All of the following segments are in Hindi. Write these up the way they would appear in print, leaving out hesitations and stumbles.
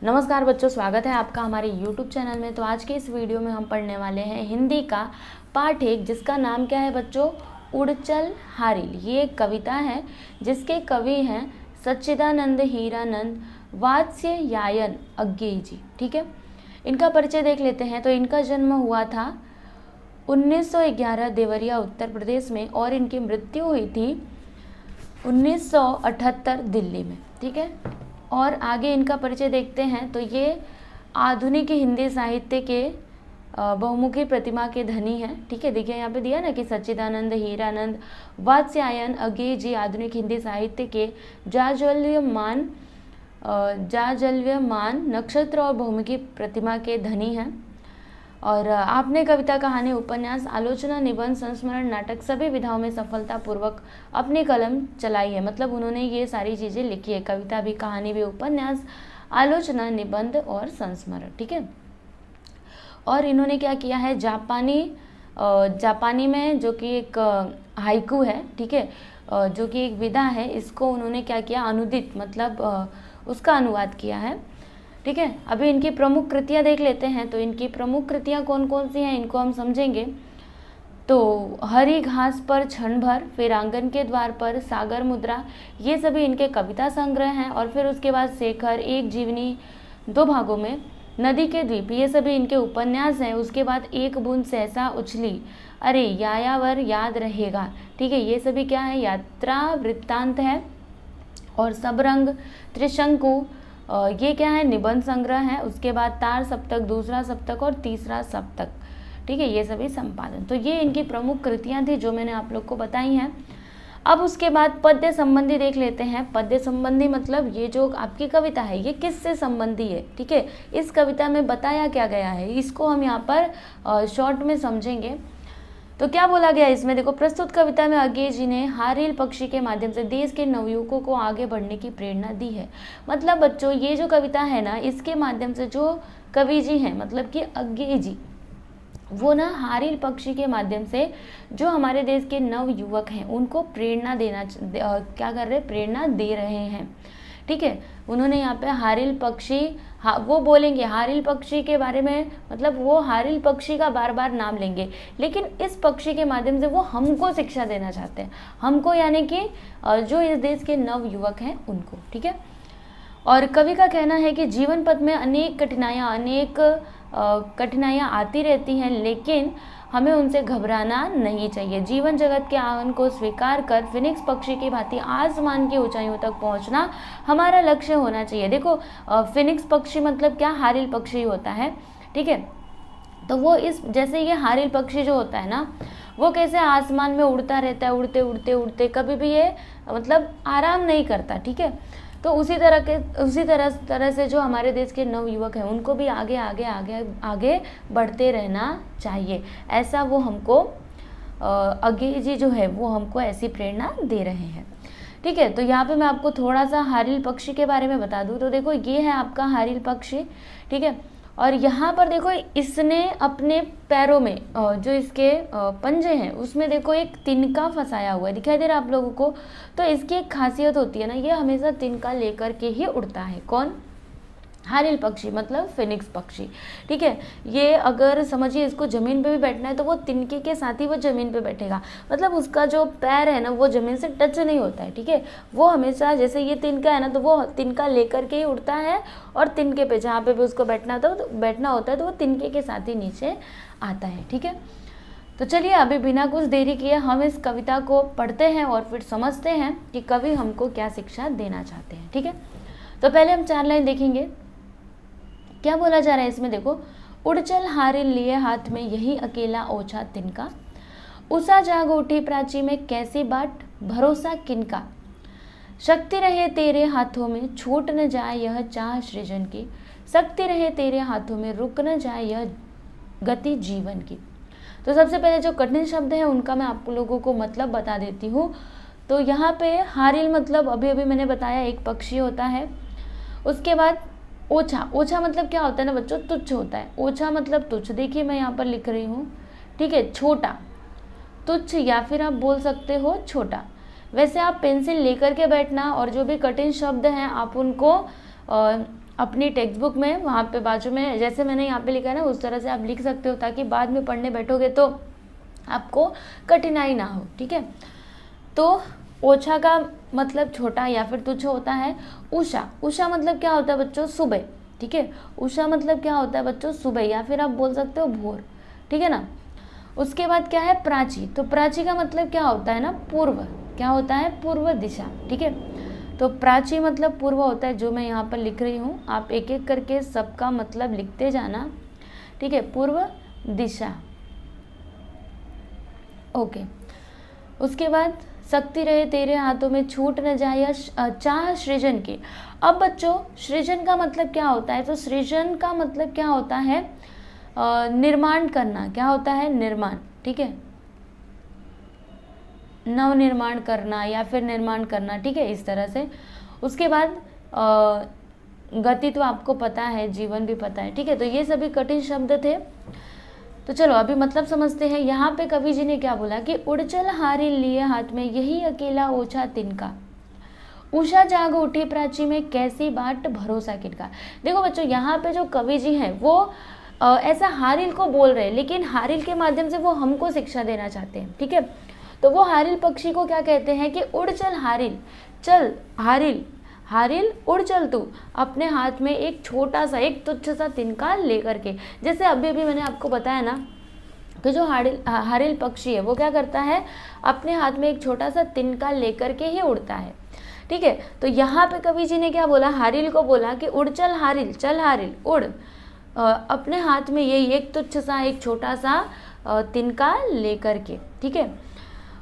नमस्कार बच्चों, स्वागत है आपका हमारे YouTube चैनल में। तो आज के इस वीडियो में हम पढ़ने वाले हैं हिंदी का पाठ 1, जिसका नाम क्या है बच्चों? उड़चल हारिल। ये एक कविता है जिसके कवि हैं सच्चिदानंद हीरानंद वात्स्यायन अज्ञेय जी। ठीक है, इनका परिचय देख लेते हैं। तो इनका जन्म हुआ था 1911 देवरिया उत्तर प्रदेश में और इनकी मृत्यु हुई थी 1978 दिल्ली में। ठीक है, और आगे इनका परिचय देखते हैं। तो ये आधुनिक हिंदी साहित्य के बहुमुखी प्रतिमा के धनी हैं। ठीक है, देखिए यहाँ पे दिया ना कि सच्चिदानंद हीरानंद वात्स्यायन अज्ञेय जी आधुनिक हिंदी साहित्य के जाज्वल्यमान नक्षत्र और बहुमुखी प्रतिमा के धनी हैं। और आपने कविता, कहानी, उपन्यास, आलोचना, निबंध, संस्मरण, नाटक सभी विधाओं में सफलतापूर्वक अपनी कलम चलाई है। मतलब उन्होंने ये सारी चीज़ें लिखी है, कविता भी, कहानी भी, उपन्यास, आलोचना, निबंध और संस्मरण। ठीक है, और इन्होंने क्या किया है, जापानी में जो कि एक हाइकू है, ठीक है, जो कि एक विधा है, इसको उन्होंने क्या किया, अनुदित मतलब उसका अनुवाद किया है। ठीक है, अभी इनकी प्रमुख कृतियाँ देख लेते हैं। तो इनकी प्रमुख कृतियाँ कौन कौन सी हैं, इनको हम समझेंगे। तो हरी घास पर क्षण भर, फिर आंगन के द्वार पर, सागर मुद्रा, ये सभी इनके कविता संग्रह हैं। और फिर उसके बाद शेखर, एक जीवनी 2 भागों में, नदी के द्वीप, ये सभी इनके उपन्यास हैं। उसके बाद एक बूंद सहसा उछली, अरे यायावर याद रहेगा। ठीक है, ये सभी क्या है, यात्रा वृत्तांत है। और सबरंग, त्रिशंकु, ये क्या है, निबंध संग्रह है। उसके बाद तार सप्तक, दूसरा सप्तक और तीसरा सप्तक। ठीक है, ये सभी संपादन। तो ये इनकी प्रमुख कृतियां थी जो मैंने आप लोग को बताई हैं। अब उसके बाद पद्य संबंधी देख लेते हैं। पद्य संबंधी मतलब ये जो आपकी कविता है ये किससे संबंधी है। ठीक है, इस कविता में बताया क्या गया है, इसको हम यहाँ पर शॉर्ट में समझेंगे। तो क्या बोला गया इसमें, देखो, प्रस्तुत कविता में अज्ञेय जी ने हारिल पक्षी के माध्यम से देश के नवयुवकों को आगे बढ़ने की प्रेरणा दी है। मतलब बच्चों, ये जो कविता है ना, इसके माध्यम से जो कवि जी हैं, मतलब कि अज्ञेय जी, वो ना हारिल पक्षी के माध्यम से जो हमारे देश के नवयुवक हैं उनको प्रेरणा क्या कर रहे, प्रेरणा दे रहे हैं। ठीक है, उन्होंने यहाँ पे हारिल पक्षी, वो बोलेंगे हारिल पक्षी के बारे में, मतलब वो हारिल पक्षी का बार बार नाम लेंगे, लेकिन इस पक्षी के माध्यम से वो हमको शिक्षा देना चाहते हैं, हमको, यानी कि जो इस देश के नव युवक हैं उनको। ठीक है, और कवि का कहना है कि जीवन पथ में अनेक कठिनाइयाँ आती रहती हैं, लेकिन हमें उनसे घबराना नहीं चाहिए। जीवन जगत के आह्वान को स्वीकार कर फिनिक्स पक्षी की भांति आसमान की ऊंचाइयों तक पहुंचना हमारा लक्ष्य होना चाहिए। देखो, फिनिक्स पक्षी मतलब क्या, हारिल पक्षी होता है। ठीक है, तो वो जैसे ये हारिल पक्षी जो होता है ना, वो कैसे आसमान में उड़ता रहता है, उड़ते उड़ते उड़ते, कभी भी ये मतलब आराम नहीं करता। ठीक है, तो उसी तरह से जो हमारे देश के नवयुवक हैं उनको भी आगे आगे आगे आगे बढ़ते रहना चाहिए। ऐसा वो हमको अज्ञेय जी जो है वो हमको ऐसी प्रेरणा दे रहे हैं। ठीक है, तो यहाँ पे मैं आपको थोड़ा सा हारिल पक्षी के बारे में बता दूँ। तो देखो, ये है आपका हारिल पक्षी। ठीक है, और यहाँ पर देखो, इसने अपने पैरों में जो इसके पंजे हैं उसमें देखो एक तिनका फंसाया हुआ है, दिखाई दे रहा है आप लोगों को। तो इसकी एक खासियत होती है ना, ये हमेशा तिनका लेकर के ही उड़ता है। कौन? हारिल पक्षी मतलब फिनिक्स पक्षी। ठीक है, ये अगर समझिए इसको ज़मीन पे भी बैठना है तो वो तिनके के साथ ही वो ज़मीन पे बैठेगा, मतलब उसका जो पैर है ना वो ज़मीन से टच नहीं होता है। ठीक है, वो हमेशा, जैसे ये तिनका है ना, तो वो तिनका लेकर के ही उड़ता है, और तिनके पे जहाँ पे भी उसको बैठना होता है तो वो तिनके के साथ ही नीचे आता है। ठीक है, तो चलिए अभी बिना कुछ देरी किए हम इस कविता को पढ़ते हैं और फिर समझते हैं कि कवि हमको क्या शिक्षा देना चाहते हैं। ठीक है, तो पहले हम 4 लाइन देखेंगे। क्या बोला जा रहा है इसमें, देखो, उड़चल हारिल लिए हाथ में यही अकेला ओछा तिनका, उषा जाग उठी प्राची में कैसी बाट, भरोसा किनका, शक्ति रहे तेरे हाथों में छूट न जाए यह चाह सृजन की, शक्ति रहे तेरे हाथों में रुक न जाए यह गति जीवन की। तो सबसे पहले जो कठिन शब्द है उनका मैं आप लोगों को मतलब बता देती हूँ। तो यहाँ पे हारिल मतलब अभी मैंने बताया एक पक्षी होता है। उसके बाद ओछा मतलब क्या होता है ना बच्चों, तुच्छ होता है। ओछा मतलब तुच्छ, देखिए मैं यहाँ पर लिख रही हूँ। ठीक है, छोटा, तुच्छ, या फिर आप बोल सकते हो छोटा। वैसे आप पेंसिल लेकर के बैठना और जो भी कठिन शब्द हैं आप उनको अपनी टेक्स्ट बुक में वहाँ पे बाजू में जैसे मैंने यहाँ पे लिखा है ना उस तरह से आप लिख सकते हो, ताकि बाद में पढ़ने बैठोगे तो आपको कठिनाई ना हो। ठीक है, तो ओछा का मतलब छोटा या फिर तुच्छ होता है। उषा, उषा मतलब क्या होता है बच्चों? सुबह। ठीक है, उषा मतलब क्या होता है बच्चों? सुबह, या फिर आप बोल सकते हो भोर। ठीक है ना। उसके बाद क्या है? प्राची। तो प्राची का मतलब क्या होता है ना? पूर्व। क्या होता है? पूर्व दिशा। ठीक है, तो प्राची मतलब पूर्व होता है, जो मैं यहाँ पर लिख रही हूँ। आप एक एक करके सबका मतलब लिखते जाना। ठीक है, पूर्व दिशा। ओके, उसके बाद शक्ति रहे तेरे हाथों में, छूट न जाए चाह सृजन की। अब बच्चों सृजन का मतलब क्या होता है? तो सृजन का मतलब क्या होता है? निर्माण करना। क्या होता है? निर्माण। ठीक है, नव निर्माण करना या फिर निर्माण करना। ठीक है, इस तरह से। उसके बाद गति तो आपको पता है, जीवन भी पता है। ठीक है, तो ये सभी कठिन शब्द थे। तो चलो अभी मतलब समझते हैं। यहाँ पे कवि जी ने क्या बोला कि उड़चल हारी लिए हाथ में, यही अकेला ओछा तिनका, उषा जाग उठी प्राची में, कैसी बाट भरोसा किनका। देखो बच्चों, यहाँ पे जो कवि जी हैं वो ऐसा हारिल को बोल रहे हैं, लेकिन हारिल के माध्यम से वो हमको शिक्षा देना चाहते हैं। ठीक है, तो वो हारिल पक्षी को क्या कहते हैं कि उड़ चल हारिल, चल हारिल, हारिल उड़ चल तू, अपने हाथ में एक छोटा सा, एक तुच्छ सा तिनका लेकर के। जैसे अभी अभी मैंने आपको बताया ना कि जो हारिल पक्षी है वो क्या करता है? अपने हाथ में एक छोटा सा तिनका लेकर के ही उड़ता है। ठीक है, तो यहाँ पे कवि जी ने क्या बोला? हारिल को बोला कि उड़ चल हारिल, चल हारिल उड़, अपने हाथ में ये एक तुच्छ सा, एक छोटा सा तिनका लेकर के। ठीक है,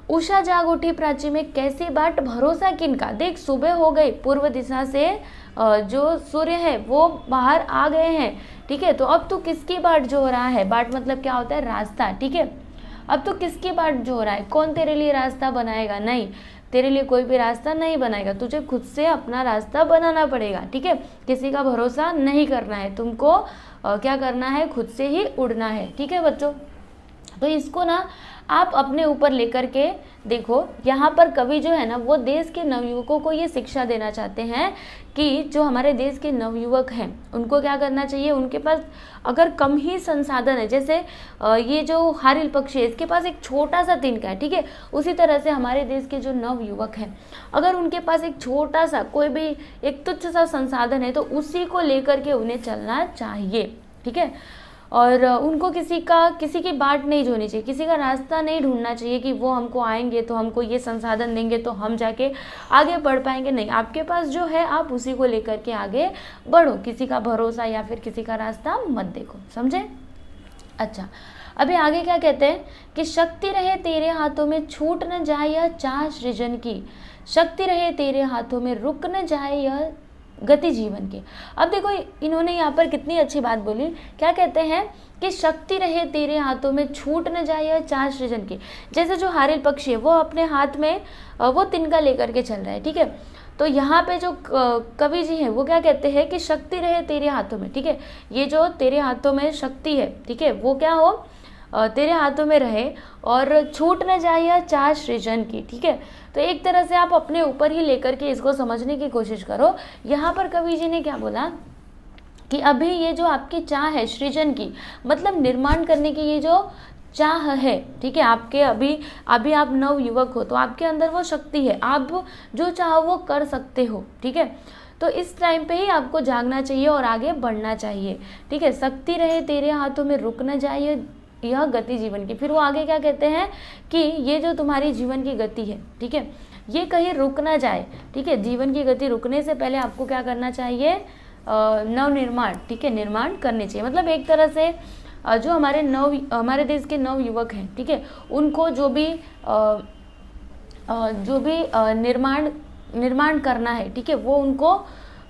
उषा जाग उठी प्राची में, कैसी बाट भरोसा किनका। देख सुबह हो गई, पूर्व दिशा से जो सूर्य है वो बाहर आ गए हैं। ठीक है, तो अब तू किसकी बाट जो हो रहा है? बाट मतलब क्या होता है? रास्ता। ठीक है, अब तू किसकी बाट जो हो रहा है? कौन तेरे लिए रास्ता बनाएगा? नहीं, तेरे लिए कोई भी रास्ता नहीं बनाएगा, तुझे खुद से अपना रास्ता बनाना पड़ेगा। ठीक है, किसी का भरोसा नहीं करना है तुमको, क्या करना है? खुद से ही उड़ना है। ठीक है बच्चों, तो इसको ना आप अपने ऊपर लेकर के देखो। यहाँ पर कवि जो है ना वो देश के नवयुवकों को ये शिक्षा देना चाहते हैं कि जो हमारे देश के नवयुवक हैं उनको क्या करना चाहिए? उनके पास अगर कम ही संसाधन है, जैसे ये जो हारिल पक्षी है इसके पास एक छोटा सा तिनका है। ठीक है, उसी तरह से हमारे देश के जो नवयुवक हैं अगर उनके पास एक छोटा सा, कोई भी एक तुच्छ सा संसाधन है तो उसी को लेकर के उन्हें चलना चाहिए। ठीक है, और उनको किसी की बाट नहीं जोड़नी चाहिए, किसी का रास्ता नहीं ढूंढना चाहिए कि वो हमको आएंगे तो हमको ये संसाधन देंगे तो हम जाके आगे बढ़ पाएंगे। नहीं, आपके पास जो है आप उसी को लेकर के आगे बढ़ो, किसी का भरोसा या फिर किसी का रास्ता मत देखो। समझे? अच्छा, अभी आगे क्या कहते हैं कि शक्ति रहे तेरे हाथों में, छूट न जाए यह चाह सृजन की, शक्ति रहे तेरे हाथों में, रुक न जाए यह गति जीवन की। अब देखो इन्होंने यहाँ पर कितनी अच्छी बात बोली। क्या कहते हैं कि शक्ति रहे तेरे हाथों में, छूट न जाए यह चाह सृजन की। जैसे जो हारिल पक्षी है वो अपने हाथ में वो तिनका लेकर के चल रहा है। ठीक है, तो यहाँ पे जो कवि जी हैं वो क्या कहते हैं कि शक्ति रहे तेरे हाथों में। ठीक है, ये जो तेरे हाथों में शक्ति है, ठीक है, वो क्या हो? तेरे हाथों में रहे और छूट न जाए या चाह सृजन की। ठीक है, तो एक तरह से आप अपने ऊपर ही लेकर के इसको समझने की कोशिश करो। यहाँ पर कवि जी ने क्या बोला कि अभी ये जो आपकी चाह है सृजन की, मतलब निर्माण करने की ये जो चाह है, ठीक है, आपके अभी आप नव युवक हो तो आपके अंदर वो शक्ति है, आप जो चाहो वो कर सकते हो। ठीक है, तो इस टाइम पे ही आपको जागना चाहिए और आगे बढ़ना चाहिए। ठीक है, शक्ति रहे तेरे हाथों में, रुक न जाए यह गति जीवन की। फिर वो आगे क्या कहते हैं कि ये जो तुम्हारी जीवन की गति है, ठीक है, ये कहीं रुक ना जाए। ठीक है, जीवन की गति रुकने से पहले आपको क्या करना चाहिए? नव निर्माण, ठीक है, निर्माण करने चाहिए। मतलब एक तरह से जो हमारे देश के नव युवक हैं, ठीक है, उनको जो भी निर्माण करना है, ठीक है, वो उनको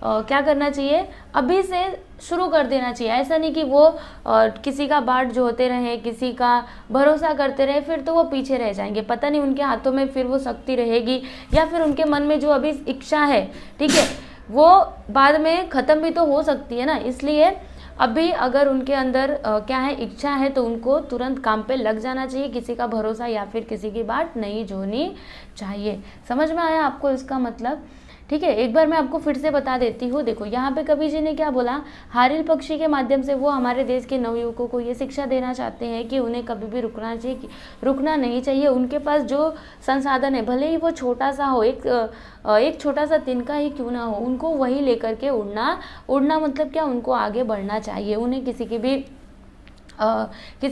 क्या करना चाहिए? अभी से शुरू कर देना चाहिए। ऐसा नहीं कि वो किसी का बाट जोते रहे, किसी का भरोसा करते रहे, फिर तो वो पीछे रह जाएंगे। पता नहीं उनके हाथों में फिर वो शक्ति रहेगी या फिर उनके मन में जो अभी इच्छा है, ठीक है, वो बाद में ख़त्म भी तो हो सकती है ना। इसलिए अभी अगर उनके अंदर क्या है, इच्छा है, तो उनको तुरंत काम पे लग जाना चाहिए। किसी का भरोसा या फिर किसी की बाट नहीं जोड़नी चाहिए। समझ में आया आपको इसका मतलब? ठीक है, एक बार मैं आपको फिर से बता देती हूँ। देखो यहाँ पे कवि जी ने क्या बोला, हारिल पक्षी के माध्यम से वो हमारे देश के नवयुवकों को ये शिक्षा देना चाहते हैं कि उन्हें कभी भी रुकना नहीं चाहिए। उनके पास जो संसाधन है, भले ही वो छोटा सा हो, एक छोटा सा तिनका ही क्यों ना हो, उनको वही लेकर के उड़ना मतलब क्या, उनको आगे बढ़ना चाहिए। उन्हें किसी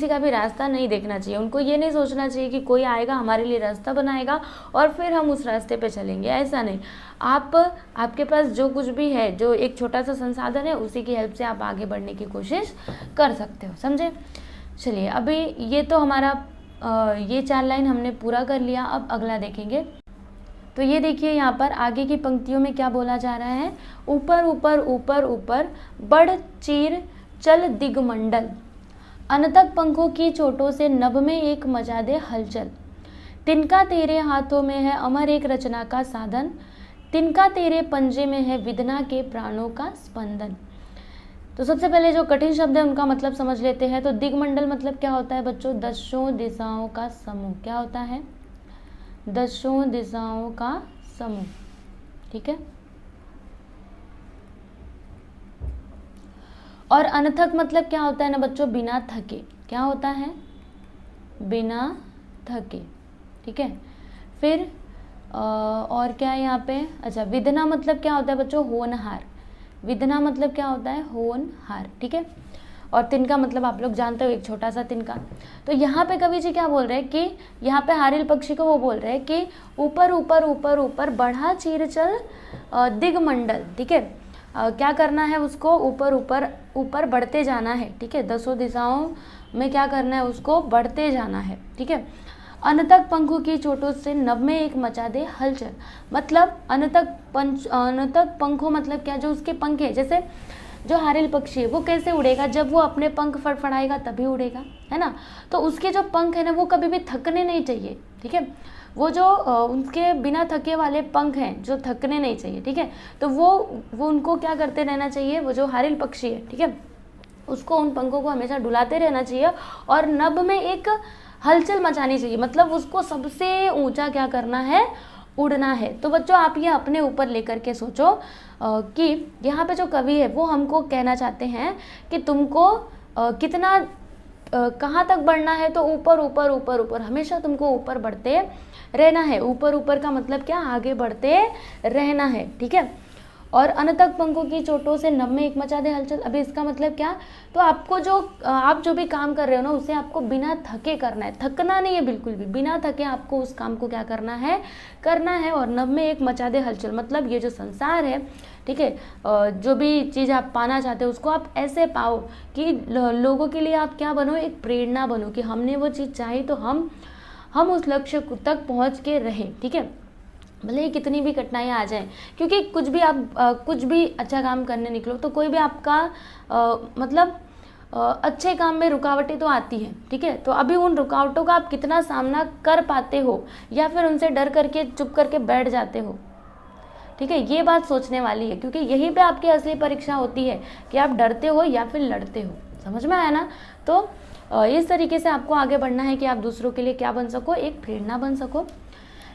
का भी रास्ता नहीं देखना चाहिए। उनको ये नहीं सोचना चाहिए कि कोई आएगा हमारे लिए रास्ता बनाएगा और फिर हम उस रास्ते पे चलेंगे, ऐसा नहीं। आपके पास जो कुछ भी है, जो एक छोटा सा संसाधन है, उसी की हेल्प से आप आगे बढ़ने की कोशिश कर सकते हो, समझे। चलिए, अभी ये तो हमारा ये 4 लाइन हमने पूरा कर लिया। अब अगला देखेंगे। तो ये देखिए यहाँ पर आगे की पंक्तियों में क्या बोला जा रहा है, ऊपर ऊपर ऊपर ऊपर बढ़ चीर चल दिगमंडल, अनतक पंखों की चोटों से नभ में एक मचा दे हलचल, तिनका तेरे हाथों में है अमर एक रचना का साधन, तिनका तेरे पंजे में है विधना के प्राणों का स्पंदन। तो सबसे पहले जो कठिन शब्द है उनका मतलब समझ लेते हैं। तो दिगमंडल मतलब क्या होता है बच्चों, 10 दिशाओं का समूह। क्या होता है, 10 दिशाओं का समूह, ठीक है। और अनथक मतलब क्या होता है ना बच्चों, बिना थके। क्या होता है, बिना थके, ठीक है। फिर और क्या है यहाँ पे, अच्छा, विधना मतलब क्या होता है बच्चों, होनहार। विधना मतलब क्या होता है, होनहार, ठीक है। और तिनका मतलब आप लोग जानते हो, एक छोटा सा तिनका। तो यहाँ पे कवि जी क्या बोल रहे हैं कि यहाँ पे हारिल पक्षी को वो बोल रहे हैं कि ऊपर ऊपर ऊपर ऊपर बढ़ा चीर चल दिगमंडल, ठीक है। क्या करना है उसको, ऊपर ऊपर ऊपर बढ़ते जाना है, ठीक है। 10 दिशाओं में क्या करना है, उसको बढ़ते जाना है, ठीक है। अनतक पंखों की चोटों से नभ में एक मचा दे हलचल, मतलब अनतक पंखों मतलब क्या, जो उसके पंख है, जैसे जो हारिल पक्षी है वो कैसे उड़ेगा, जब वो अपने पंख फड़फड़ाएगा तभी उड़ेगा, है ना। तो उसके जो पंख है ना वो कभी भी थकने नहीं चाहिए, ठीक है। वो जो उनके बिना थके वाले पंख हैं जो थकने नहीं चाहिए, ठीक है। तो वो उनको क्या करते रहना चाहिए, वो जो हारिल पक्षी है, ठीक है, उसको उन पंखों को हमेशा डुलाते रहना चाहिए और नभ में एक हलचल मचानी चाहिए, मतलब उसको सबसे ऊंचा क्या करना है, उड़ना है। तो बच्चों आप ये अपने ऊपर लेकर के सोचो कि यहाँ पे जो कवि है वो हमको कहना चाहते हैं कि तुमको कितना कहाँ तक बढ़ना है, तो ऊपर ऊपर ऊपर ऊपर, हमेशा तुमको ऊपर बढ़ते रहना है। ऊपर ऊपर का मतलब क्या, आगे बढ़ते रहना है, ठीक है। और अनतक पंखों की चोटों से नभ में एक मचा दे हलचल, अभी इसका मतलब क्या, तो आपको आप जो भी काम कर रहे हो ना उसे आपको बिना थके करना है, थकना नहीं है बिल्कुल भी, बिना थके आपको उस काम को क्या करना है। और नभ में एक मचा दे हलचल मतलब ये जो संसार है, ठीक है, जो भी चीज़ आप पाना चाहते हो उसको आप ऐसे पाओ कि लोगों के लिए आप क्या बनो, एक प्रेरणा बनो कि हमने वो चीज़ चाही तो हम उस लक्ष्य तक पहुँच के रहें, ठीक है। भले ही कितनी भी कठिनाइयाँ आ जाएं, क्योंकि कुछ भी आप कुछ भी अच्छा काम करने निकलो तो कोई भी आपका मतलब अच्छे काम में रुकावटें तो आती हैं, ठीक है। तो अभी उन रुकावटों का आप कितना सामना कर पाते हो या फिर उनसे डर करके चुप करके बैठ जाते हो, ठीक है, ये बात सोचने वाली है, क्योंकि यहीं पे आपकी असली परीक्षा होती है कि आप डरते हो या फिर लड़ते हो। समझ में आया ना। तो इस तरीके से आपको आगे बढ़ना है कि आप दूसरों के लिए क्या बन सको, एक प्रेरणा बन सको।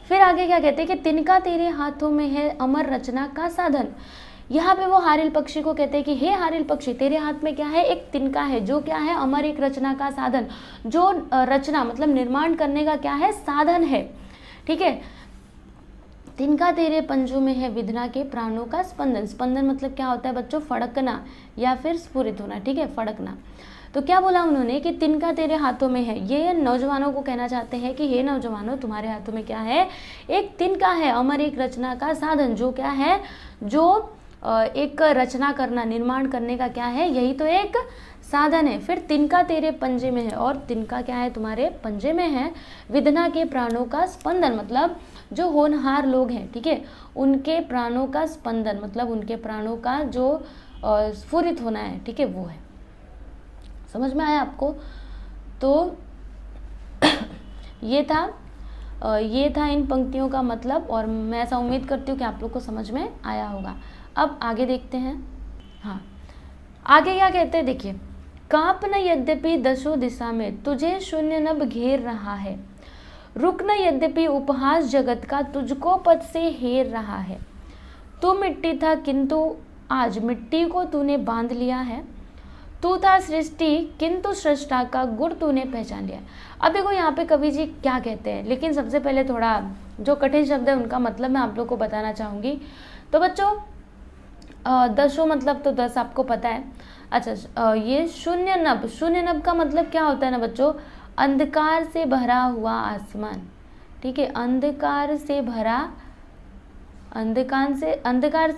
फिर आगे क्या कहते हैं कि तिनका तेरे हाथों में है अमर रचना का साधन। यहाँ पे वो हारिल पक्षी को कहते हैं कि हे हारिल पक्षी, तेरे हाथ में क्या है, एक तिनका है, जो क्या है, अमर एक रचना का साधन, जो रचना मतलब निर्माण करने का क्या है, साधन है, ठीक है। तिनका तेरे पंजों में है विधना के प्राणों का स्पंदन। स्पंदन मतलब क्या होता है बच्चों, फड़कना या फिर स्फुरित होना, ठीक है, फड़कना। तो क्या बोला उन्होंने कि तिनका तेरे हाथों में है, ये नौजवानों को कहना चाहते हैं कि हे नौजवानों, तुम्हारे हाथों में क्या है, एक तिनका है, अमर एक रचना का साधन, जो क्या है, जो एक रचना करना, निर्माण करने का क्या है, यही तो एक साधन है। फिर तिनका तेरे पंजे में है, और तिनका क्या है, तुम्हारे पंजे में है, विधना के प्राणों का स्पंदन मतलब जो होनहार लोग हैं, ठीक है, उनके प्राणों का स्पंदन मतलब उनके प्राणों का जो स्फुरित होना है, ठीक है, वो है। समझ में आया आपको। तो ये था इन पंक्तियों का मतलब, और मैं ऐसा उम्मीद करती हूँ कि आप लोग को समझ में आया होगा। अब आगे देखते हैं। हाँ, आगे क्या कहते हैं, देखिए, कांप न यद्यपि 10 दिशा में, तुझे शून्य नभ घेर रहा है, रुक न यद्यपि उपहास जगत का, तुझको पद से हेर रहा है, तू मिट्टी था किंतु आज मिट्टी को तूने बांध लिया है। तू था सृष्टि किंतु सृष्टा का गुण तूने पहचान लिया। अब देखो यहाँ पे कवि जी क्या कहते हैं, लेकिन सबसे पहले थोड़ा जो कठिन शब्द है उनका मतलब मैं आप लोग को बताना चाहूँगी। तो बच्चों दशो मतलब तो 10 आपको पता है। अच्छा ये शून्य नभ का मतलब क्या होता है ना बच्चों, अंधकार से भरा हुआ आसमान। ठीक है, अंधकार से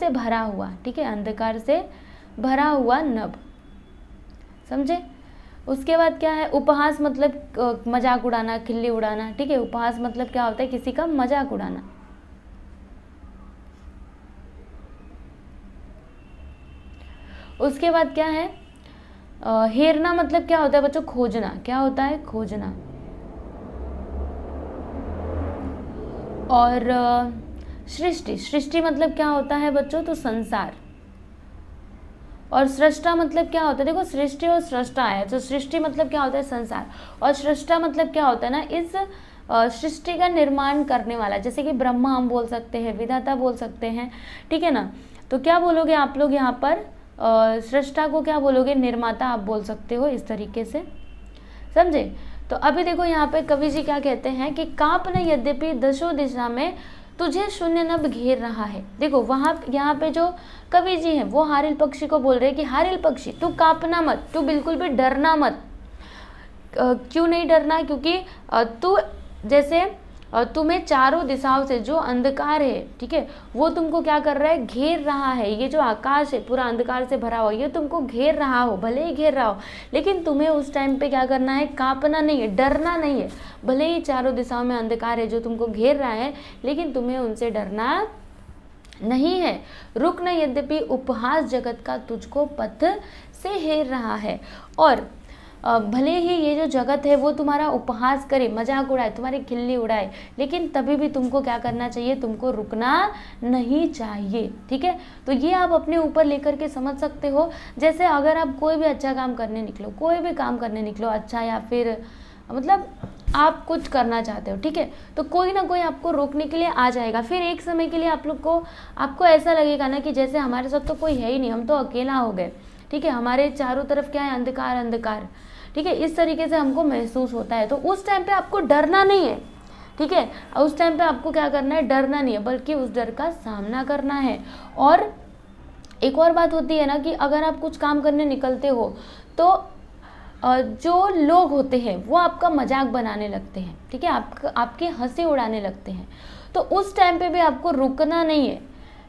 भरा हुआ, ठीक है, अंधकार से भरा हुआ नभ, समझे। उसके बाद क्या है, उपहास मतलब मजाक उड़ाना, खिल्ली उड़ाना। ठीक है, उपहास मतलब क्या होता है, किसी का मजाक उड़ाना। उसके बाद क्या है, हेरना मतलब क्या होता है बच्चों, खोजना। क्या होता है, खोजना। और सृष्टि मतलब क्या होता है बच्चों, तो संसार। और सृष्टा मतलब क्या होता है, देखो सृष्टि और सृष्टा है, तो सृष्टि मतलब क्या होता है, संसार। और सृष्टा मतलब क्या होता है ना, इस सृष्टि का निर्माण करने वाला, जैसे कि ब्रह्मा हम बोल सकते हैं, विधाता बोल सकते हैं। ठीक है ना, तो क्या बोलोगे आप लोग यहाँ पर, सृष्टा को क्या बोलोगे, निर्माता आप बोल सकते हो, इस तरीके से, समझे। तो अभी देखो यहाँ पे कवि जी क्या कहते हैं कि काप न यद्यपि दशो दिशा में तुझे शून्य नभ घेर रहा है। देखो वहाँ यहाँ पे जो कवि जी हैं वो हारिल पक्षी को बोल रहे हैं कि हारिल पक्षी तू कांपना मत, तू बिल्कुल भी डरना मत। क्यों नहीं डरना, क्योंकि तू जैसे तुम्हें चारों दिशाओं से जो अंधकार है, ठीक है, वो तुमको क्या कर रहा है, घेर रहा है। ये जो आकाश है पूरा अंधकार से भरा हुआ, ये तुमको घेर रहा हो, भले ही घेर रहा हो, लेकिन तुम्हें उस टाइम पे क्या करना है, कांपना नहीं है, डरना नहीं है। भले ही चारों दिशाओं में अंधकार है जो तुमको घेर रहा है, लेकिन तुम्हें उनसे डरना नहीं है। रुक न यद्यपि उपहास जगत का तुझको पथ से हेर रहा है। और भले ही ये जो जगत है वो तुम्हारा उपहास करे, मजाक उड़ाए, तुम्हारी खिल्ली उड़ाए, लेकिन तभी भी तुमको क्या करना चाहिए, तुमको रुकना नहीं चाहिए। ठीक है, तो ये आप अपने ऊपर लेकर के समझ सकते हो। जैसे अगर आप कोई भी अच्छा काम करने निकलो, कोई भी काम करने निकलो अच्छा, या फिर मतलब आप कुछ करना चाहते हो, ठीक है, तो कोई ना कोई आपको रोकने के लिए आ जाएगा। फिर एक समय के लिए आप लोग को, आपको ऐसा लगेगा ना कि जैसे हमारे साथ तो कोई है ही नहीं, हम तो अकेला हो गए। ठीक है, हमारे चारों तरफ क्या है, अंधकार अंधकार। ठीक है, इस तरीके से हमको महसूस होता है। तो उस टाइम पे आपको डरना नहीं है। ठीक है, उस टाइम पे आपको क्या करना है, डरना नहीं है, बल्कि उस डर का सामना करना है। और एक और बात होती है ना कि अगर आप कुछ काम करने निकलते हो तो जो लोग होते हैं वो आपका मजाक बनाने लगते हैं। ठीक है, आपकी हंसी उड़ाने लगते हैं। तो उस टाइम पे भी आपको रुकना नहीं है।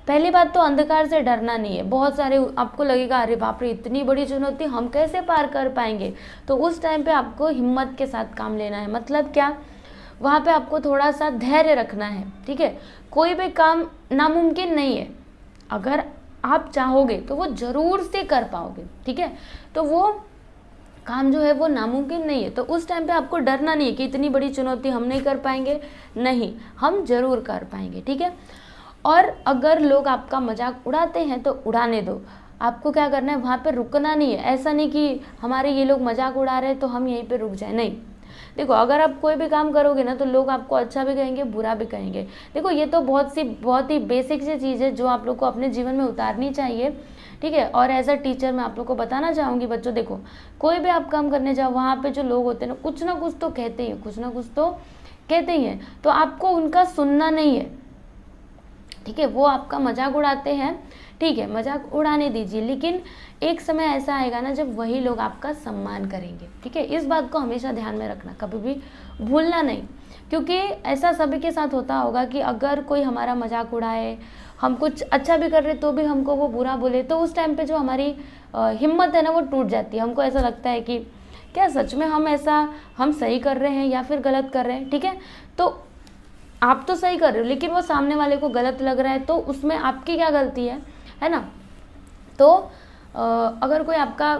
पहली बात तो अंधकार से डरना नहीं है। बहुत सारे आपको लगेगा अरे बाप रे इतनी बड़ी चुनौती हम कैसे पार कर पाएंगे, तो उस टाइम पे आपको हिम्मत के साथ काम लेना है। मतलब क्या, वहाँ पे आपको थोड़ा सा धैर्य रखना है। ठीक है, कोई भी काम नामुमकिन नहीं है, अगर आप चाहोगे तो वो जरूर से कर पाओगे। ठीक है, तो वो काम जो है वो नामुमकिन नहीं है। तो उस टाइम पे आपको डरना नहीं है कि इतनी बड़ी चुनौती हम नहीं कर पाएंगे, नहीं, हम जरूर कर पाएंगे। ठीक है, और अगर लोग आपका मजाक उड़ाते हैं तो उड़ाने दो, आपको क्या करना है, वहाँ पे रुकना नहीं है। ऐसा नहीं कि हमारे ये लोग मजाक उड़ा रहे हैं तो हम यहीं पे रुक जाए, नहीं। देखो अगर आप कोई भी काम करोगे ना तो लोग आपको अच्छा भी कहेंगे, बुरा भी कहेंगे। देखो ये तो बहुत ही बेसिक सी चीज़ है जो आप लोग को अपने जीवन में उतारनी चाहिए। ठीक है, और एज अ टीचर मैं आप लोग को बताना चाहूँगी बच्चों, देखो कोई भी आप काम करने जाओ, वहाँ पे जो लोग होते हैं ना कुछ तो कहते ही हैं, कुछ ना कुछ तो कहते ही हैं, तो आपको उनका सुनना नहीं है। ठीक है, वो आपका मजाक उड़ाते हैं, ठीक है, मजाक उड़ाने दीजिए, लेकिन एक समय ऐसा आएगा ना जब वही लोग आपका सम्मान करेंगे। ठीक है, इस बात को हमेशा ध्यान में रखना, कभी भी भूलना नहीं, क्योंकि ऐसा सभी के साथ होता होगा कि अगर कोई हमारा मजाक उड़ाए, हम कुछ अच्छा भी कर रहे तो भी हमको वो बुरा बोले, तो उस टाइम पे जो हमारी हिम्मत है ना वो टूट जाती है। हमको ऐसा लगता है कि क्या सच में हम सही कर रहे हैं या फिर गलत कर रहे हैं। ठीक है, तो आप तो सही कर रहे हो लेकिन वो सामने वाले को गलत लग रहा है, तो उसमें आपकी क्या गलती है ना। तो अगर कोई आपका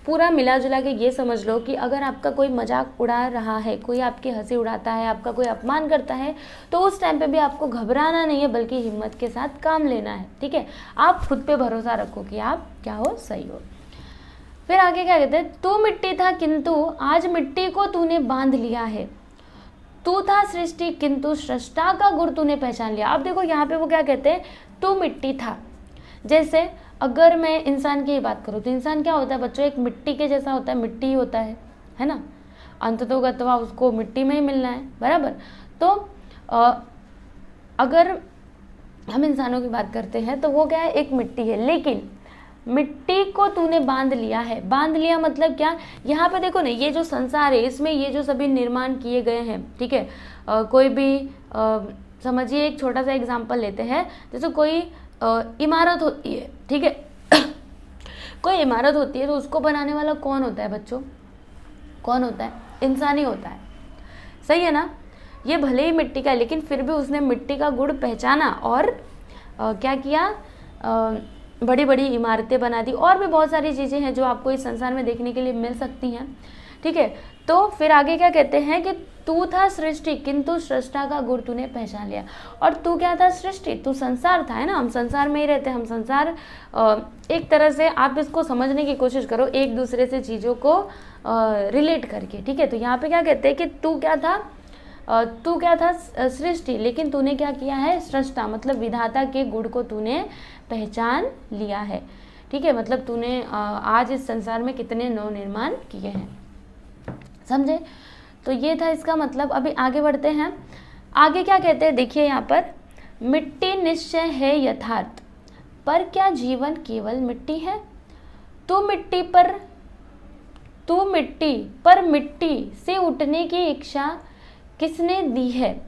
पूरा मिला जुला के ये समझ लो कि अगर आपका कोई मजाक उड़ा रहा है, कोई आपकी हंसी उड़ाता है, आपका कोई अपमान करता है, तो उस टाइम पे भी आपको घबराना नहीं है, बल्कि हिम्मत के साथ काम लेना है। ठीक है, आप खुद पे भरोसा रखो कि आप क्या हो, सही हो। फिर आगे क्या कहते हैं, तू मिट्टी था किंतु आज मिट्टी को तूने बांध लिया है। तू था सृष्टि किंतु सृष्टा का गुण तूने पहचान लिया। अब देखो यहाँ पे वो क्या कहते हैं, तू मिट्टी था, जैसे अगर मैं इंसान की बात करूँ तो इंसान क्या होता है बच्चों, एक मिट्टी के जैसा होता है, मिट्टी ही होता है ना, अंततोगत्वा उसको मिट्टी में ही मिलना है, बराबर। तो अगर हम इंसानों की बात करते हैं तो वो क्या है, एक मिट्टी है, लेकिन मिट्टी को तूने बांध लिया है। बांध लिया मतलब क्या, यहाँ पे देखो ना, ये जो संसार है इसमें ये जो सभी निर्माण किए गए हैं, ठीक है, कोई भी समझिए, एक छोटा सा एग्जांपल लेते हैं, जैसे कोई इमारत होती है, ठीक है कोई इमारत होती है तो उसको बनाने वाला कौन होता है बच्चों, कौन होता है, इंसान ही होता है, सही है ना। ये भले ही मिट्टी का है लेकिन फिर भी उसने मिट्टी का गुण पहचाना और क्या किया, बड़ी बड़ी इमारतें बना दी, और भी बहुत सारी चीज़ें हैं जो आपको इस संसार में देखने के लिए मिल सकती हैं, ठीक है। तो फिर आगे क्या कहते हैं कि तू था सृष्टि किंतु सृष्टा का गुण तूने पहचान लिया। और तू क्या था, सृष्टि, तू संसार था, है ना, हम संसार में ही रहते हैं, हम संसार एक तरह से आप इसको समझने की कोशिश करो एक दूसरे से चीज़ों को रिलेट करके, ठीक है। तो यहाँ पे क्या कहते हैं कि तू क्या था सृष्टि, लेकिन तूने क्या किया है, सृष्टा, मतलब विधाता के गुण को तूने पहचान लिया है, ठीक है। मतलब तूने आज इस संसार में कितने नव निर्माण किए हैं, समझे। तो ये था इसका मतलब। अभी आगे बढ़ते हैं, आगे क्या कहते हैं, देखिए यहाँ पर, मिट्टी निश्चय है यथार्थ, पर क्या जीवन केवल मिट्टी है। तू मिट्टी पर मिट्टी से उठने की इच्छा किसने दी है।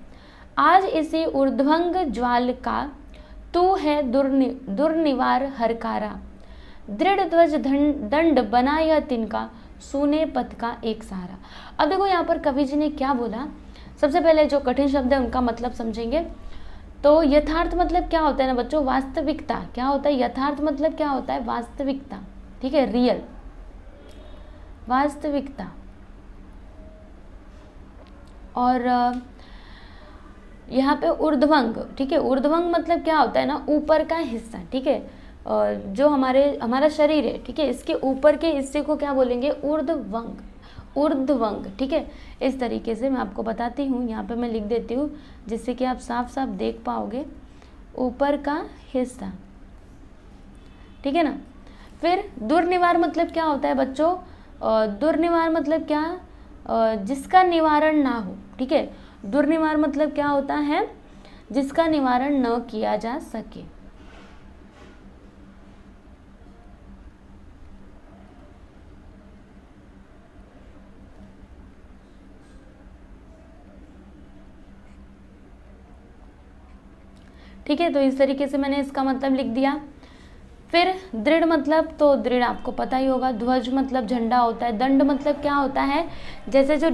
आज इसी ऊर्ध्वंग ज्वाल का तू है दुर्निवार हरकारा। दृढ़ ध्वज दंड बना यह तिनका, सूने पथ का एक सहारा। अब देखो यहाँ पर कवि जी ने क्या बोला, सबसे पहले जो कठिन शब्द है उनका मतलब समझेंगे। तो यथार्थ मतलब क्या होता है ना बच्चों, वास्तविकता। क्या होता है यथार्थ मतलब, क्या होता है वास्तविकता, ठीक है, रियल, वास्तविकता। और यहाँ पे ऊर्ध्वंग, ठीक है, ऊर्ध्वंग मतलब क्या होता है ना, ऊपर का हिस्सा, ठीक है, जो हमारा शरीर है, ठीक है, इसके ऊपर के हिस्से को क्या बोलेंगे, ऊर्ध्वंग, ऊर्ध्वंग, ठीक है। इस तरीके से मैं आपको बताती हूँ, यहाँ पे मैं लिख देती हूँ जिससे कि आप साफ साफ देख पाओगे, ऊपर का हिस्सा, ठीक है ना। फिर दुर्निवार मतलब क्या होता है बच्चों, दुर्निवार मतलब क्या, जिसका निवारण ना हो, ठीक है। दुर्निवार मतलब क्या होता है, जिसका निवारण न किया जा सके। ठीक है, तो इस तरीके से मैंने इसका मतलब लिख दिया। फिर दृढ़ मतलब, तो दृढ़ आपको पता ही होगा, ध्वज मतलब झंडा होता है, दंड मतलब क्या होता है, जैसे जो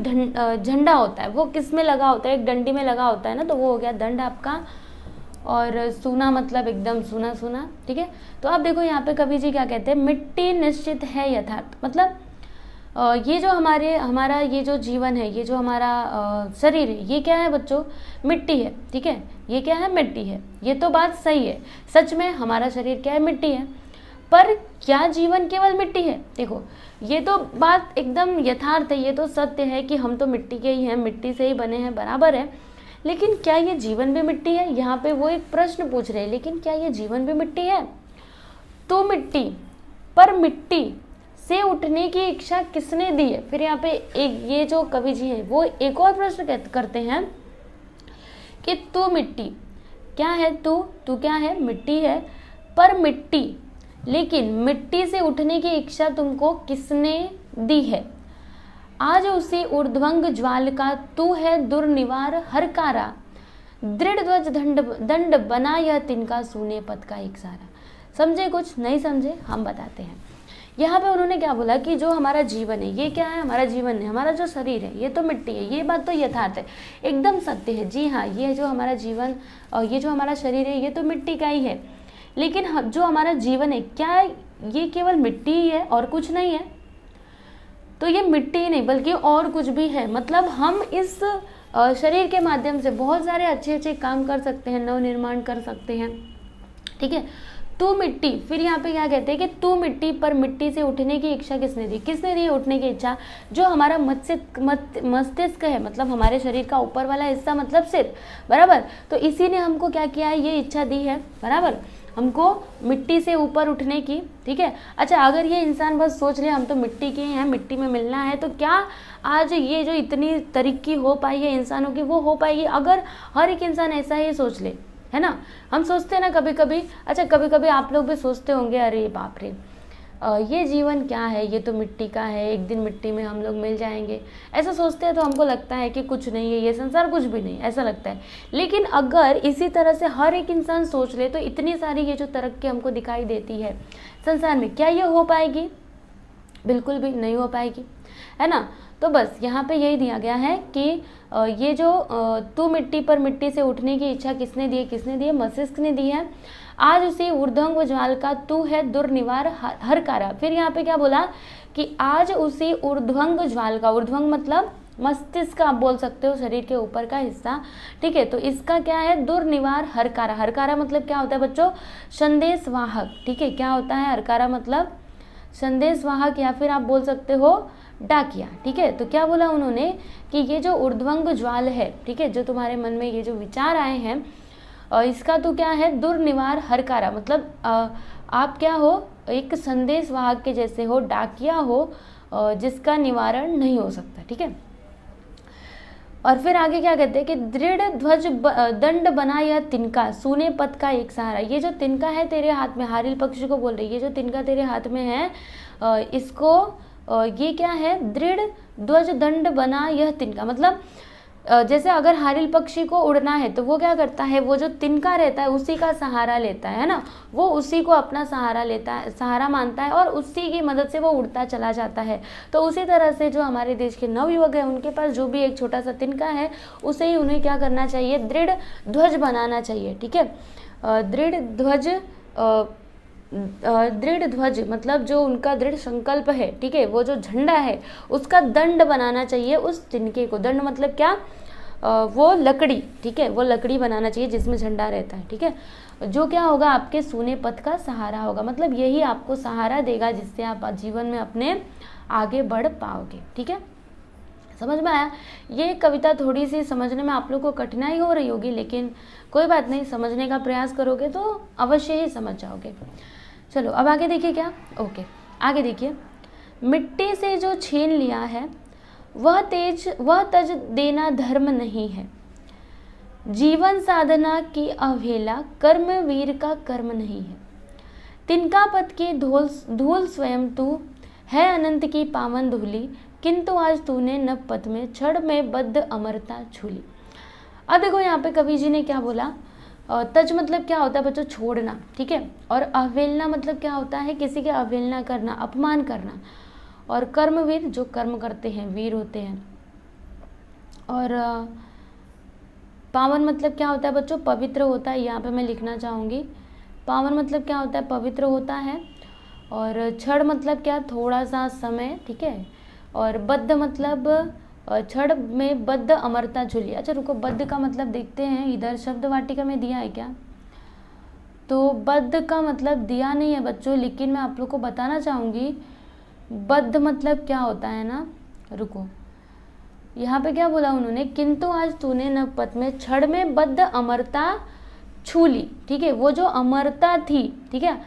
झंडा होता है वो किस में लगा होता है, एक डंडी में लगा होता है ना, तो वो हो गया दंड आपका। और सूना मतलब एकदम सूना सूना, ठीक है। तो आप देखो यहाँ पे कवि जी क्या कहते हैं, मिट्टी निश्चित है यथार्थ, मतलब ये जो हमारा ये जो जीवन है, ये जो हमारा शरीर है, ये क्या है बच्चों, मिट्टी है, ठीक है, ये क्या है, मिट्टी है। ये तो बात सही है, सच में हमारा शरीर क्या है, मिट्टी है। पर क्या जीवन केवल मिट्टी है, देखो ये तो बात एकदम यथार्थ है, ये तो सत्य है कि हम तो मिट्टी के ही हैं, मिट्टी से ही बने हैं, बराबर है। लेकिन क्या ये जीवन भी मिट्टी है, यहाँ पे वो एक प्रश्न पूछ रहे हैं, लेकिन क्या ये जीवन भी मिट्टी है। तो मिट्टी पर मिट्टी से उठने की इच्छा किसने दी है। फिर यहाँ पे एक ये जो कवि जी हैं वो एक और प्रश्न करते हैं कि तू मिट्टी क्या है, तू क्या है, मिट्टी है, पर मिट्टी, लेकिन मिट्टी से उठने की इच्छा तुमको किसने दी है। आज उसी ऊर्ध्वंग ज्वाल का तू है दुर्निवार हरकारा। दृढ़ ध्वज दंड बना यह तिनका, सूने पथ का एक सहारा। समझे कुछ नहीं समझे, हम बताते हैं। यहाँ पे उन्होंने क्या बोला कि जो हमारा जीवन है, ये क्या है, हमारा जीवन है, हमारा जो शरीर है ये तो मिट्टी है, ये बात तो यथार्थ है, एकदम सत्य है। जी हाँ, ये जो हमारा जीवन और ये जो हमारा शरीर है ये तो मिट्टी का ही है, लेकिन जो हमारा जीवन है क्या ये केवल मिट्टी ही है और कुछ नहीं है। तो ये मिट्टी ही नहीं बल्कि और कुछ भी है। मतलब हम इस शरीर के माध्यम से बहुत सारे अच्छे अच्छे काम कर सकते हैं, नव निर्माण कर सकते हैं, ठीक है। तू मिट्टी, फिर यहाँ पे क्या कहते हैं कि तू मिट्टी पर मिट्टी से उठने की इच्छा किसने दी, किसने दी उठने की इच्छा, जो हमारा मस्तिष्क है, मतलब हमारे शरीर का ऊपर वाला हिस्सा, मतलब सिर, बराबर। तो इसी ने हमको क्या किया है, ये इच्छा दी है, बराबर। हमको मिट्टी से ऊपर उठने की, ठीक है। अच्छा, अगर ये इंसान बस सोच ले हम तो मिट्टी के हैं, मिट्टी में मिलना है, तो क्या आज ये जो इतनी तरक्की हो पाई है इंसानों की, वो हो पाएगी अगर हर एक इंसान ऐसा ही सोच ले, है ना। हम सोचते हैं ना कभी कभी, अच्छा कभी कभी आप लोग भी सोचते होंगे, अरे बाप रे ये जीवन क्या है, ये तो मिट्टी का है, एक दिन मिट्टी में हम लोग मिल जाएंगे, ऐसा सोचते हैं तो हमको लगता है कि कुछ नहीं है, ये संसार कुछ भी नहीं, ऐसा लगता है। लेकिन अगर इसी तरह से हर एक इंसान सोच ले तो इतनी सारी ये जो तरक्की हमको दिखाई देती है संसार में, क्या ये हो पाएगी? बिल्कुल भी नहीं हो पाएगी, है ना। तो बस यहाँ पे यही दिया गया है कि ये जो तू मिट्टी पर मिट्टी से उठने की इच्छा किसने दी है? किसने दी है? मस्तिष्क ने दी है। आज उसी ऊर्ध्वंग ज्वाल का तू है दुर्निवार हरकारा। फिर यहाँ पे क्या बोला कि आज उसी ऊर्ध्वंग ज्वाल का, ऊर्ध्वंग मतलब मस्तिष्क आप बोल सकते हो, शरीर के ऊपर का हिस्सा, ठीक है। तो इसका क्या है? दुर्निवार हरकारा। हरकारा मतलब क्या होता है बच्चों? संदेश वाहक, ठीक है। क्या होता है हरकारा मतलब? संदेश वाहक, या फिर आप बोल सकते हो डाकिया, ठीक है। तो क्या बोला उन्होंने कि ये जो ऊर्ध्वंग ज्वाल है, ठीक है, जो तुम्हारे मन में ये जो विचार आए हैं, इसका तो क्या है? दुर्निवार हरकारा मतलब आप क्या हो? एक संदेश वाहक के जैसे हो, डाकिया हो, जिसका निवारण नहीं हो सकता, ठीक है। और फिर आगे क्या कहते हैं कि दृढ़ ध्वज दंड बना यह तिनका, सूने पथ का एक सहारा। ये जो तिनका है तेरे हाथ में, हारिल पक्षी को बोल रही है, ये जो तिनका तेरे हाथ में है, इसको ये क्या है? दृढ़ ध्वज दंड बना यह तिनका, मतलब जैसे अगर हारिल पक्षी को उड़ना है तो वो क्या करता है? वो जो तिनका रहता है उसी का सहारा लेता है ना, वो उसी को अपना सहारा लेता है, सहारा मानता है, और उसी की मदद से वो उड़ता चला जाता है। तो उसी तरह से जो हमारे देश के नवयुवक हैं उनके पास जो भी एक छोटा सा तिनका है, उसे ही उन्हें क्या करना चाहिए? दृढ़ ध्वज बनाना चाहिए, ठीक है। दृढ़ ध्वज, दृढ़ ध्वज मतलब जो उनका दृढ़ संकल्प है, ठीक है, वो जो झंडा है उसका दंड बनाना चाहिए उस तिनके को। दंड मतलब क्या? वो लकड़ी, ठीक है, वो लकड़ी बनाना चाहिए जिसमें झंडा रहता है, ठीक है। जो क्या होगा? आपके सूने पथ का सहारा होगा, मतलब यही आपको सहारा देगा जिससे आप जीवन में अपने आगे बढ़ पाओगे, ठीक है। समझ में आया? ये कविता थोड़ी सी समझने में आप लोग को कठिनाई हो रही होगी, लेकिन कोई बात नहीं, समझने का प्रयास करोगे तो अवश्य ही समझ जाओगे। चलो अब आगे देखिए क्या, ओके आगे देखिए। मिट्टी से जो छीन लिया है वह तज देना धर्म नहीं है, जीवन साधना की अवहेला कर्म वीर का कर्म नहीं है। तिनका पथ की धूल स्वयं तू है अनंत की पावन धूली, किंतु आज तूने नभ पथ में क्षण में बद्ध अमरता छूली। अब देखो यहाँ पे कवि जी ने क्या बोला, तज मतलब क्या होता है बच्चों? छोड़ना, ठीक है। और अवहेलना मतलब क्या होता है? किसी की अवहेलना करना, अपमान करना। और कर्मवीर जो कर्म करते हैं, वीर होते हैं। और पावन मतलब क्या होता है बच्चों? पवित्र होता है। यहाँ पे मैं लिखना चाहूँगी, पावन मतलब क्या होता है? पवित्र होता है। और क्षण मतलब क्या? थोड़ा सा समय, ठीक है। और बद्ध मतलब क्षण में बद्ध अमरता झूली। अच्छा रुको, बद्ध का मतलब देखते हैं, इधर शब्द वाटिका में दिया है क्या? तो बद्ध का मतलब दिया नहीं है बच्चों, लेकिन मैं आप लोग को बताना चाहूँगी बद्ध मतलब क्या होता है ना। रुको, यहाँ पे क्या बोला उन्होंने? किंतु आज तूने नभ पथ में क्षण में बद्ध अमरता छूली, ठीक है। वो जो अमरता थी, ठीक है,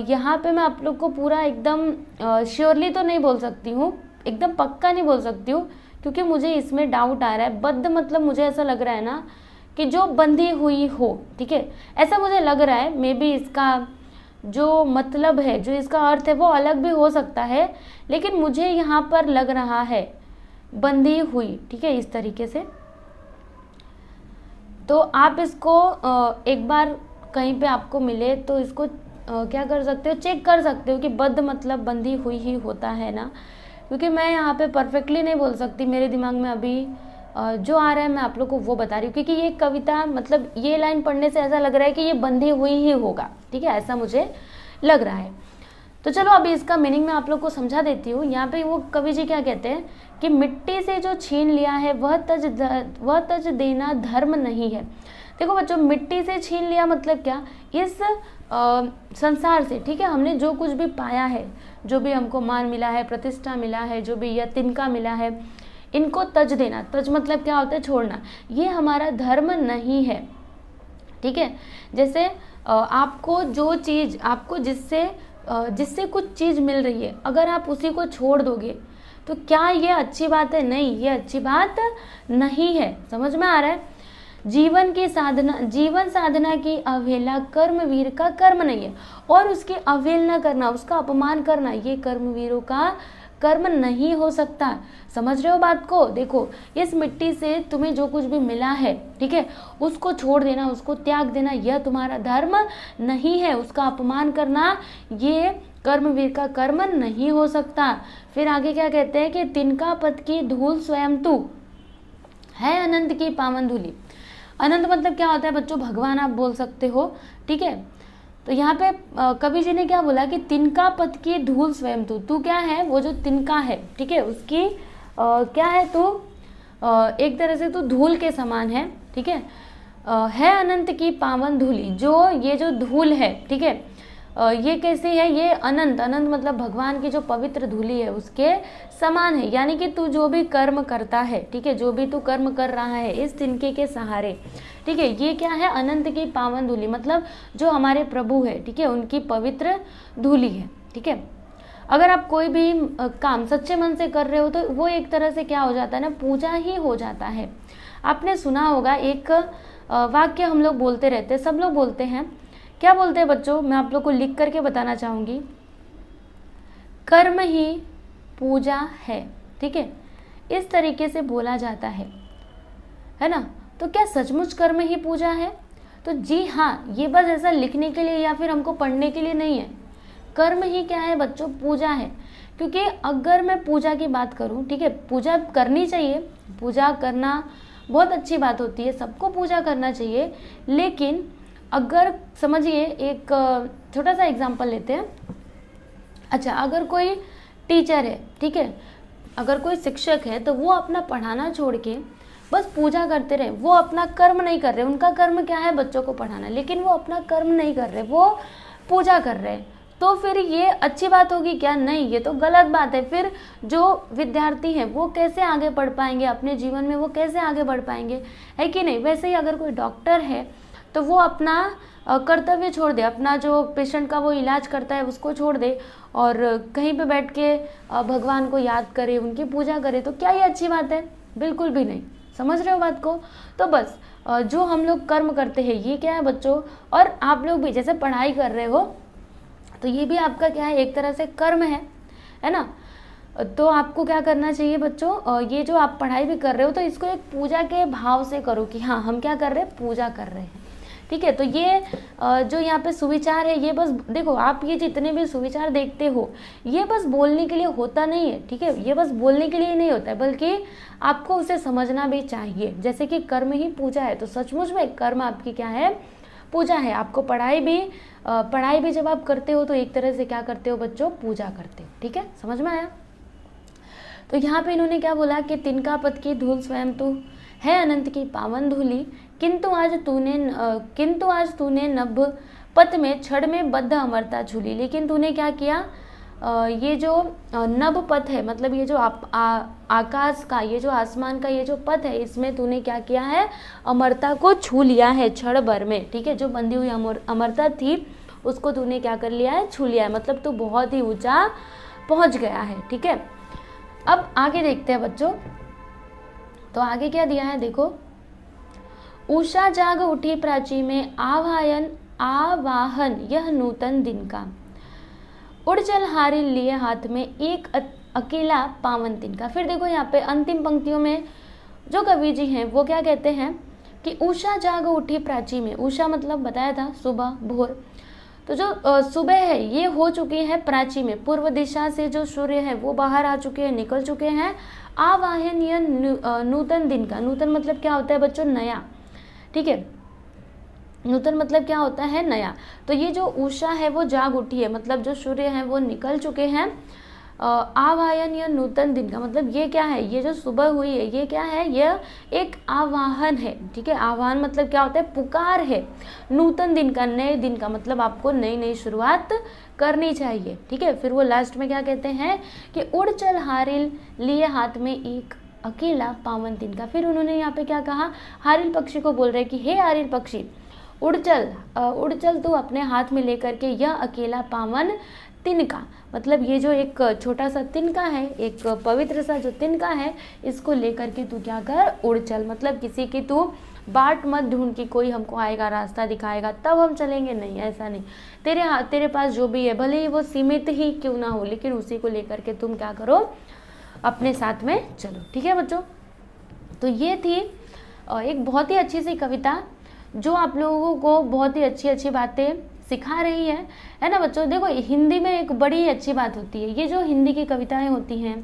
यहाँ पे मैं आप लोग को पूरा एकदम श्योरली तो नहीं बोल सकती हूँ, एकदम पक्का नहीं बोल सकती हूँ, क्योंकि मुझे इसमें डाउट आ रहा है। बद्ध मतलब मुझे ऐसा लग रहा है ना कि जो बंधी हुई हो, ठीक है, ऐसा मुझे लग रहा है। मे बी इसका जो मतलब है, जो इसका अर्थ है वो अलग भी हो सकता है, लेकिन मुझे यहाँ पर लग रहा है बंधी हुई, ठीक है, इस तरीके से। तो आप इसको एक बार कहीं पे आपको मिले तो इसको क्या कर सकते हो? चेक कर सकते हो कि बद्ध मतलब बंधी हुई ही होता है ना, क्योंकि मैं यहाँ पे परफेक्टली नहीं बोल सकती, मेरे दिमाग में अभी जो आ रहा है मैं आप लोग को वो बता रही हूँ, क्योंकि ये कविता मतलब ये लाइन पढ़ने से ऐसा लग रहा है कि ये बंधी हुई ही होगा, ठीक है, ऐसा मुझे लग रहा है। तो चलो अभी इसका मीनिंग मैं आप लोग को समझा देती हूँ। यहाँ पे वो कवि जी क्या कहते हैं कि मिट्टी से जो छीन लिया है वह तज देना धर्म नहीं है। देखो बच्चों, मिट्टी से छीन लिया मतलब क्या? इस संसार से, ठीक है, हमने जो कुछ भी पाया है, जो भी हमको मान मिला है, प्रतिष्ठा मिला है, जो भी या तिनका मिला है, इनको तज देना। तज मतलब क्या होता है? छोड़ना। ये हमारा धर्म नहीं है, ठीक है। जैसे आपको जो चीज़ आपको जिससे कुछ चीज़ मिल रही है, अगर आप उसी को छोड़ दोगे तो क्या ये अच्छी बात है? नहीं, ये अच्छी बात नहीं है। समझ में आ रहा है? जीवन साधना की अवहेला कर्मवीर का कर्म नहीं है, और उसकी अवहेलना करना, उसका अपमान करना, ये कर्मवीरों का कर्म नहीं हो सकता। समझ रहे हो बात को? देखो, इस मिट्टी से तुम्हें जो कुछ भी मिला है, ठीक है, उसको छोड़ देना, उसको त्याग देना, यह तुम्हारा धर्म नहीं है। उसका अपमान करना ये कर्मवीर का कर्म नहीं हो सकता। फिर आगे क्या कहते हैं कि तिनका पद की धूल स्वयं तू है अनंत की पावन धूली। अनंत मतलब क्या होता है बच्चों? भगवान आप बोल सकते हो, ठीक है। तो यहाँ पे कवि जी ने क्या बोला कि तिनका पद की धूल स्वयं तू। तू क्या है? वो जो तिनका है, ठीक है, उसकी क्या है? तू एक तरह से तू धूल के समान है, ठीक है अनंत की पावन धूली। जो ये जो धूल है, ठीक है, ये कैसी है? ये अनंत मतलब भगवान की जो पवित्र धूली है उसके समान है। यानी कि तू जो भी कर्म करता है, ठीक है, जो भी तू कर्म कर रहा है इस तिनके के सहारे, ठीक है, ये क्या है? अनंत की पावन धूली, मतलब जो हमारे प्रभु है, ठीक है, उनकी पवित्र धूली है, ठीक है। अगर आप कोई भी काम सच्चे मन से कर रहे हो तो वो एक तरह से क्या हो जाता है ना? पूजा ही हो जाता है। आपने सुना होगा एक वाक्य हम लोग बोलते रहते हैं, सब लोग बोलते हैं। क्या बोलते हैं बच्चों? मैं आप लोग को लिख करके बताना चाहूँगी। कर्म ही पूजा है, ठीक है, इस तरीके से बोला जाता है ना? तो क्या सचमुच कर्म ही पूजा है? तो जी हाँ, ये बस ऐसा लिखने के लिए या फिर हमको पढ़ने के लिए नहीं है। कर्म ही क्या है बच्चों? पूजा है। क्योंकि अगर मैं पूजा की बात करूं, ठीक है, पूजा करनी चाहिए, पूजा करना बहुत अच्छी बात होती है, सबको पूजा करना चाहिए। लेकिन अगर समझिए, एक छोटा सा एग्जांपल लेते हैं। अच्छा, अगर कोई टीचर है, ठीक है, अगर कोई शिक्षक है, तो वो अपना पढ़ाना छोड़ के बस पूजा करते रहे, वो अपना कर्म नहीं कर रहे। उनका कर्म क्या है? बच्चों को पढ़ाना, लेकिन वो अपना कर्म नहीं कर रहे, वो पूजा कर रहे। तो फिर ये अच्छी बात होगी क्या? नहीं, ये तो गलत बात है। फिर जो विद्यार्थी हैं वो कैसे आगे बढ़ पाएंगे अपने जीवन में? वो कैसे आगे बढ़ पाएंगे? है कि नहीं? वैसे ही अगर कोई डॉक्टर है तो वो अपना कर्तव्य छोड़ दे, अपना जो पेशेंट का वो इलाज करता है उसको छोड़ दे और कहीं पे बैठ के भगवान को याद करे, उनकी पूजा करे। तो क्या ये अच्छी बात है? बिल्कुल भी नहीं। समझ रहे हो बात को? तो बस जो हम लोग कर्म करते हैं ये क्या है बच्चों? और आप लोग भी जैसे पढ़ाई कर रहे हो तो ये भी आपका क्या है? एक तरह से कर्म है ना? तो आपको क्या करना चाहिए बच्चों? ये जो आप पढ़ाई भी कर रहे हो तो इसको एक पूजा के भाव से करो कि हाँ, हम क्या कर रहे हैं? पूजा कर रहे हैं, ठीक है। तो ये जो यहाँ पे सुविचार है, ये बस देखो, आप ये जितने भी सुविचार देखते हो ये बस बोलने के लिए होता नहीं है, ठीक है, ये बस बोलने के लिए नहीं होता है, बल्कि आपको उसे समझना भी चाहिए। जैसे कि कर्म ही पूजा है, तो सचमुच में कर्म आपकी क्या है? पूजा है। आपको पढ़ाई भी जब आप करते हो तो एक तरह से क्या करते हो बच्चों? पूजा करते हो, ठीक है। समझ में आया? तो यहाँ पे इन्होंने क्या बोला कि तिनका पद की धूल स्वयं तू है अनंत की पावन धूली, किंतु आज तूने नभ पथ में क्षण में बद्ध अमरता झूली। लेकिन तूने क्या किया? ये जो नभ पथ है, मतलब ये जो आकाश का, ये जो आसमान का ये जो पथ है, इसमें तूने क्या किया है? अमरता को छू लिया है क्षण भर में, ठीक है। जो बंधी हुई अमरता थी उसको तूने क्या कर लिया है? छू लिया है, मतलब तू बहुत ही ऊंचा पहुंच गया है, ठीक है। अब आगे देखते हैं बच्चों, तो आगे क्या दिया है देखो। उषा जाग उठी प्राची में आवाहन यह नूतन दिन का, उड़ चल हारी लिए हाथ में एक अकेला पावन दिन का। फिर देखो यहाँ पे अंतिम पंक्तियों में जो कवि जी हैं वो क्या कहते हैं कि उषा जाग उठी प्राची में। उषा मतलब बताया था सुबह, भोर। तो जो सुबह है ये हो चुकी है प्राची में, पूर्व दिशा से जो सूर्य है वो बाहर आ चुके हैं, निकल चुके हैं। आवाहन यह नूतन दिन का। नूतन मतलब क्या होता है बच्चों? नया, ठीक है। नूतन मतलब क्या होता है? नया। तो ये जो उषा है वो जाग उठी है, मतलब जो सूर्य है वो निकल चुके हैं। आवाहन या नूतन दिन का मतलब ये क्या है? ये जो सुबह हुई है ये क्या है? यह एक आवाहन है, ठीक है। आवाहन मतलब क्या होता है? पुकार है। नूतन दिन का, नए दिन का मतलब आपको नई नई शुरुआत करनी चाहिए, ठीक है। फिर वो लास्ट में क्या कहते हैं कि उड़ चल हारिल लिए हाथ में एक अकेला पावन दिन का। फिर उन्होंने यहाँ पे क्या कहा? हारिल पक्षी को बोल रहे कि हे हारिल पक्षी, उड़ चल तू अपने हाथ में लेकर के यह अकेला पावन तिनका, मतलब ये जो एक छोटा सा तिनका है, एक पवित्र सा जो तिनका है, इसको लेकर के तू क्या कर, उड़ चल। मतलब किसी की तू बाट मत ढूंढ की कोई हमको आएगा रास्ता दिखाएगा तब हम चलेंगे, नहीं, ऐसा नहीं। तेरे पास जो भी है भले ही वो सीमित ही क्यों ना हो, लेकिन उसी को लेकर के तुम क्या करो, अपने साथ में चलो। ठीक है बच्चों, तो ये थी एक बहुत ही अच्छी सी कविता जो आप लोगों को बहुत ही अच्छी अच्छी बातें सिखा रही है ना बच्चों। देखो हिंदी में एक बड़ी अच्छी बात होती है, ये जो हिंदी की कविताएं होती हैं,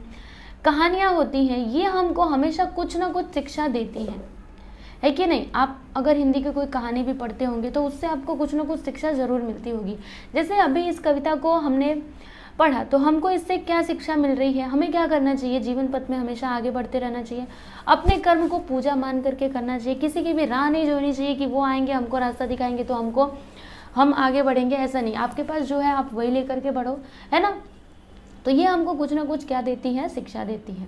कहानियाँ होती हैं, ये हमको हमेशा कुछ ना कुछ शिक्षा देती हैं, है कि नहीं। आप अगर हिंदी की कोई कहानी भी पढ़ते होंगे तो उससे आपको कुछ ना कुछ शिक्षा ज़रूर मिलती होगी। जैसे अभी इस कविता को हमने पढ़ा तो हमको इससे क्या शिक्षा मिल रही है, हमें क्या करना चाहिए, जीवन पथ में हमेशा आगे बढ़ते रहना चाहिए, अपने कर्म को पूजा मान करके करना चाहिए, किसी की भी राह नहीं जोड़नी चाहिए कि वो आएंगे हमको रास्ता दिखाएंगे तो हम आगे बढ़ेंगे, ऐसा नहीं। आपके पास जो है आप वही लेकर के बढ़ो, है ना। तो ये हमको कुछ ना कुछ क्या देती हैं, शिक्षा देती हैं।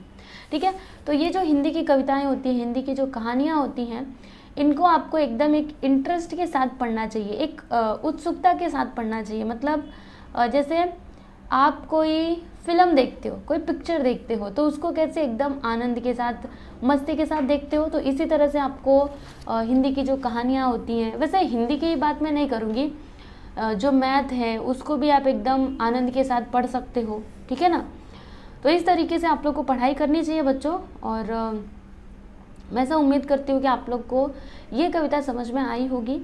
ठीक है, तो ये जो हिंदी की कविताएं होती हैं, हिंदी की जो कहानियाँ होती हैं, इनको आपको एकदम एक इंटरेस्ट के साथ पढ़ना चाहिए, एक उत्सुकता के साथ पढ़ना चाहिए। मतलब जैसे आप कोई फिल्म देखते हो, कोई पिक्चर देखते हो, तो उसको कैसे एकदम आनंद के साथ, मस्ती के साथ देखते हो, तो इसी तरह से आपको हिंदी की जो कहानियाँ होती हैं, वैसे हिंदी की बात मैं नहीं करूँगी, जो मैथ है उसको भी आप एकदम आनंद के साथ पढ़ सकते हो। ठीक है ना, तो इस तरीके से आप लोग को पढ़ाई करनी चाहिए बच्चों। और मैं ऐसा उम्मीद करती हूँ कि आप लोग को ये कविता समझ में आई होगी।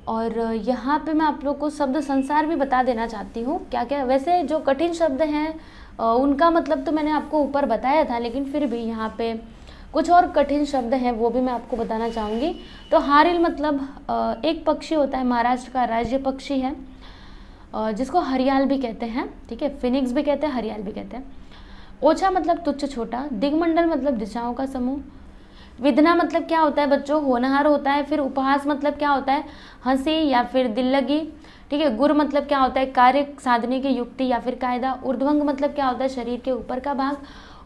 और यहाँ पे मैं आप लोग को शब्द संसार भी बता देना चाहती हूँ, क्या क्या वैसे जो कठिन शब्द हैं उनका मतलब तो मैंने आपको ऊपर बताया था, लेकिन फिर भी यहाँ पे कुछ और कठिन शब्द हैं वो भी मैं आपको बताना चाहूँगी। तो हारिल मतलब एक पक्षी होता है, महाराष्ट्र का राज्य पक्षी है, जिसको हरियाल भी कहते हैं। ठीक है, फिनिक्स भी कहते हैं, हरियाल भी कहते हैं। ओछा मतलब तुच्छ छोटा, दिगमंडल मतलब दिशाओं का समूह, विधना मतलब क्या होता है बच्चों, होनहार होता है। फिर उपहास मतलब क्या होता है, हंसी या फिर दिल लगी। ठीक है, गुर मतलब क्या होता है, कार्य साधने की युक्ति या फिर कायदा। ऊर्ध्वंग मतलब क्या होता है, शरीर के ऊपर का भाग।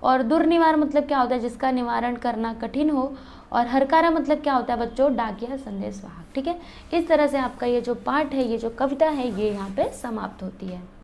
और दुर्निवार मतलब क्या होता है, जिसका निवारण करना कठिन हो। और हरकारा मतलब क्या होता है बच्चों, डाकिया संदेश वाहक। ठीक है, इस तरह से आपका ये जो पाठ है, ये जो कविता है, ये यहाँ पे समाप्त होती है।